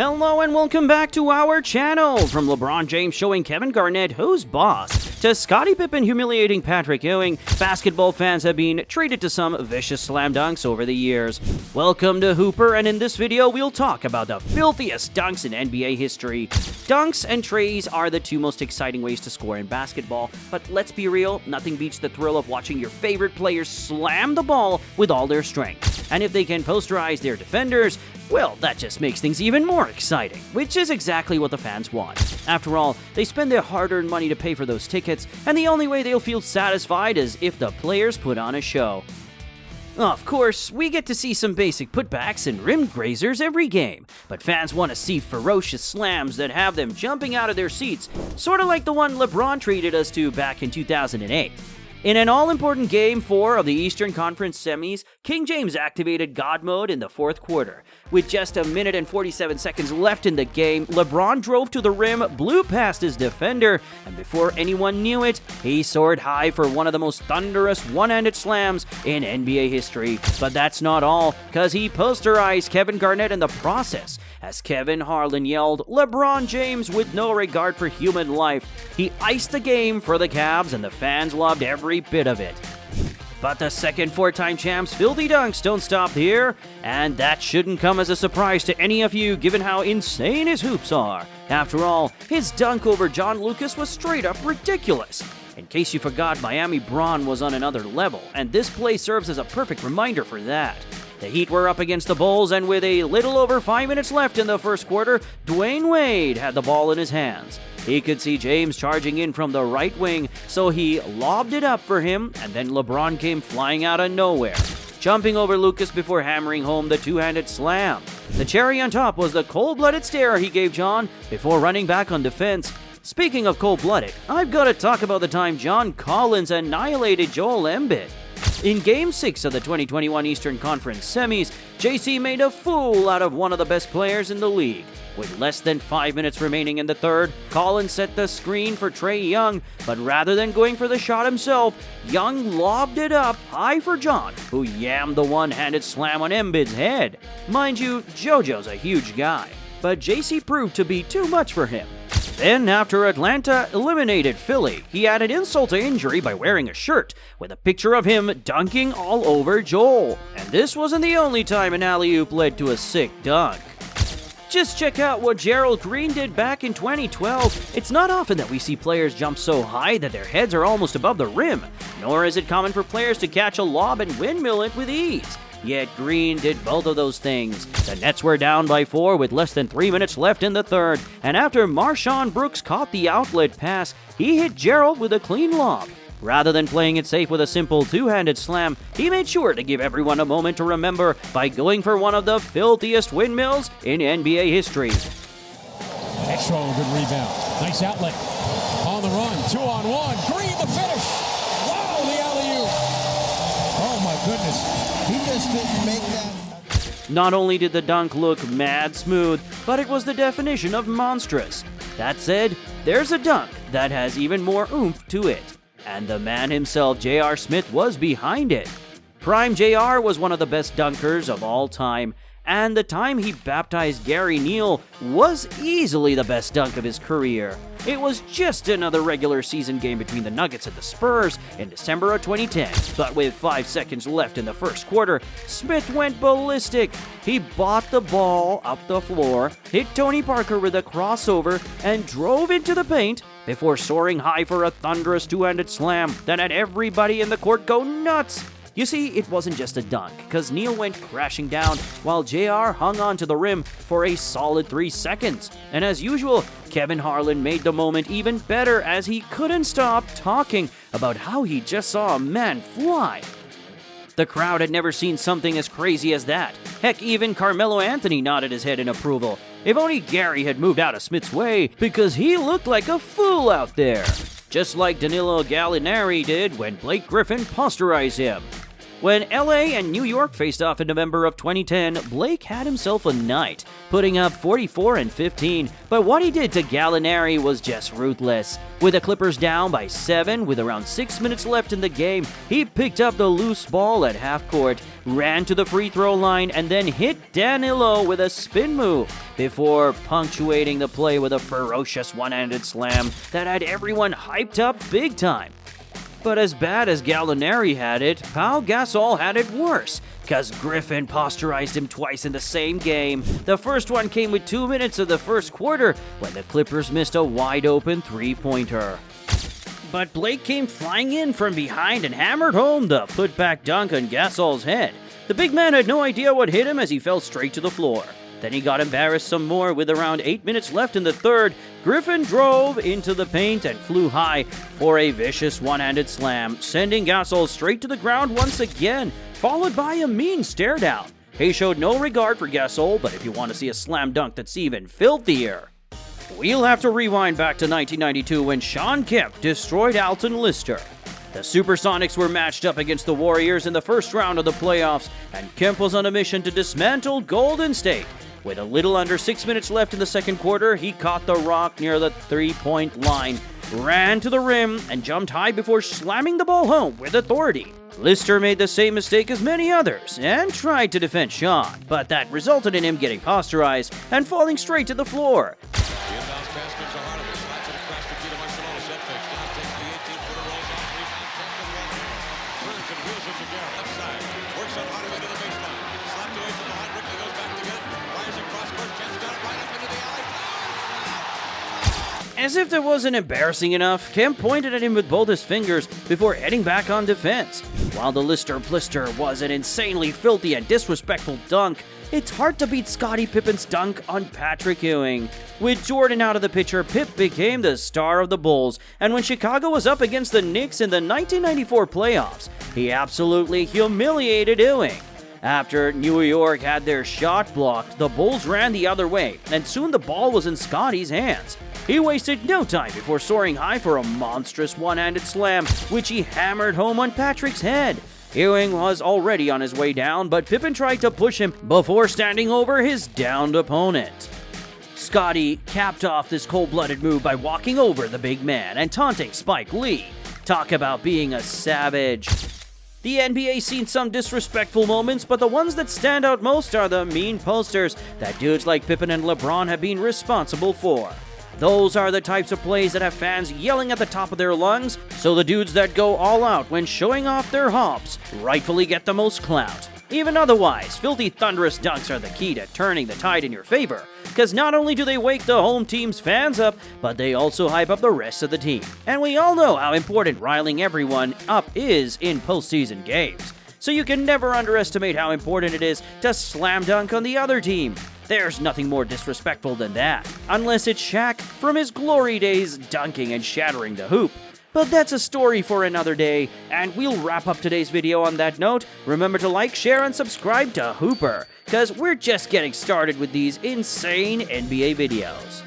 Hello and welcome back to our channel. From LeBron James showing Kevin Garnett who's boss, to Scottie Pippen humiliating Patrick Ewing, basketball fans have been treated to some vicious slam dunks over the years. Welcome to Hooper, and in this video we'll talk about the filthiest dunks in NBA history. Dunks and treys are the two most exciting ways to score in basketball, but let's be real, nothing beats the thrill of watching your favorite players slam the ball with all their strength. And if they can posterize their defenders, well, that just makes things even more exciting, which is exactly what the fans want. After all, they spend their hard-earned money to pay for those tickets, and the only way they'll feel satisfied is if the players put on a show. Of course, we get to see some basic putbacks and rim grazers every game, but fans want to see ferocious slams that have them jumping out of their seats, sort of like the one LeBron treated us to back in 2008. In an all-important Game 4 of the Eastern Conference semis, King James activated God Mode in the fourth quarter. With just a minute and 47 seconds left in the game, LeBron drove to the rim, blew past his defender, and before anyone knew it, he soared high for one of the most thunderous one-handed slams in NBA history. But that's not all, cause he posterized Kevin Garnett in the process. As Kevin Harlan yelled, "LeBron James with no regard for human life." He iced the game for the Cavs, and the fans loved every bit of it. But the second four-time champs' filthy dunks don't stop here, and that shouldn't come as a surprise to any of you given how insane his hoops are. After all, his dunk over John Lucas was straight up ridiculous. In case you forgot, Miami Braun was on another level, and this play serves as a perfect reminder for that. The Heat were up against the Bulls, and with a little over 5 minutes left in the first quarter, Dwayne Wade had the ball in his hands. He could see James charging in from the right wing, so he lobbed it up for him, and then LeBron came flying out of nowhere, jumping over Lucas before hammering home the two-handed slam. The cherry on top was the cold-blooded stare he gave John before running back on defense. Speaking of cold-blooded, I've got to talk about the time John Collins annihilated Joel Embiid. In Game 6 of the 2021 Eastern Conference semis, JC made a fool out of one of the best players in the league. With less than 5 minutes remaining in the third, Collins set the screen for Trae Young, but rather than going for the shot himself, Young lobbed it up high for John, who yammed the one-handed slam on Embiid's head. Mind you, JoJo's a huge guy, but JC proved to be too much for him. Then, after Atlanta eliminated Philly, he added insult to injury by wearing a shirt with a picture of him dunking all over Joel. And this wasn't the only time an alley-oop led to a sick dunk. Just check out what Gerald Green did back in 2012. It's not often that we see players jump so high that their heads are almost above the rim, nor is it common for players to catch a lob and windmill it with ease. Yet Green did both of those things. The Nets were down by 4 with less than 3 minutes left in the third, and after Marshawn Brooks caught the outlet pass, he hit Gerald with a clean lob. Rather than playing it safe with a simple two-handed slam, he made sure to give everyone a moment to remember by going for one of the filthiest windmills in NBA history. Extra good rebound. Nice outlet. On the run. 2-on-1. Green the finish. Wow, the alley-oop. Oh my goodness. He just didn't make that. Not only did the dunk look mad smooth, but it was the definition of monstrous. That said, there's a dunk that has even more oomph to it. And the man himself, J.R. Smith, was behind it. Prime J.R. was one of the best dunkers of all time, and the time he baptized Gary Neal was easily the best dunk of his career. It was just another regular season game between the Nuggets and the Spurs in December of 2010, but with 5 seconds left in the first quarter, Smith went ballistic. He bought the ball up the floor, hit Tony Parker with a crossover, and drove into the paint before soaring high for a thunderous two-handed slam that had everybody in the court go nuts. You see, it wasn't just a dunk, because Neal went crashing down while JR hung on to the rim for a solid 3 seconds. And as usual, Kevin Harlan made the moment even better as he couldn't stop talking about how he just saw a man fly. The crowd had never seen something as crazy as that. Heck, even Carmelo Anthony nodded his head in approval. If only Gary had moved out of Smith's way, because he looked like a fool out there. Just like Danilo Gallinari did when Blake Griffin posterized him. When LA and New York faced off in November of 2010, Blake had himself a night, putting up 44 and 15, but what he did to Gallinari was just ruthless. With the Clippers down by 7 with around 6 minutes left in the game, he picked up the loose ball at half court, ran to the free throw line, and then hit Danilo with a spin move before punctuating the play with a ferocious one-handed slam that had everyone hyped up big time. But as bad as Gallinari had it, Pau Gasol had it worse, cause Griffin posterized him twice in the same game. The first one came with 2 minutes of the first quarter when the Clippers missed a wide-open three-pointer. But Blake came flying in from behind and hammered home the putback dunk on Gasol's head. The big man had no idea what hit him as he fell straight to the floor. Then he got embarrassed some more with around 8 minutes left in the third. Griffin drove into the paint and flew high for a vicious one-handed slam, sending Gasol straight to the ground once again, followed by a mean stare down. He showed no regard for Gasol, but if you want to see a slam dunk that's even filthier, we'll have to rewind back to 1992 when Sean Kemp destroyed Alton Lister. The Supersonics were matched up against the Warriors in the first round of the playoffs, and Kemp was on a mission to dismantle Golden State. With a little under 6 minutes left in the second quarter, he caught the rock near the three-point line, ran to the rim, and jumped high before slamming the ball home with authority. Lister made the same mistake as many others and tried to defend Sean, but that resulted in him getting posterized and falling straight to the floor. As if that wasn't embarrassing enough, Kemp pointed at him with both his fingers before heading back on defense. While the Lister Blister was an insanely filthy and disrespectful dunk, it's hard to beat Scottie Pippen's dunk on Patrick Ewing. With Jordan out of the picture, Pip became the star of the Bulls, and when Chicago was up against the Knicks in the 1994 playoffs, he absolutely humiliated Ewing. After New York had their shot blocked, the Bulls ran the other way, and soon the ball was in Scottie's hands. He wasted no time before soaring high for a monstrous one-handed slam, which he hammered home on Patrick's head. Ewing was already on his way down, but Pippen tried to push him before standing over his downed opponent. Scottie capped off this cold-blooded move by walking over the big man and taunting Spike Lee. Talk about being a savage. The NBA's seen some disrespectful moments, but the ones that stand out most are the mean posters that dudes like Pippen and LeBron have been responsible for. Those are the types of plays that have fans yelling at the top of their lungs, so the dudes that go all out when showing off their hops rightfully get the most clout. Even otherwise, filthy thunderous dunks are the key to turning the tide in your favor, because not only do they wake the home team's fans up, but they also hype up the rest of the team. And we all know how important riling everyone up is in postseason games, so you can never underestimate how important it is to slam dunk on the other team. There's nothing more disrespectful than that, unless it's Shaq from his glory days dunking and shattering the hoop. But that's a story for another day, and we'll wrap up today's video on that note. Remember to like, share, and subscribe to Hooper, because we're just getting started with these insane NBA videos.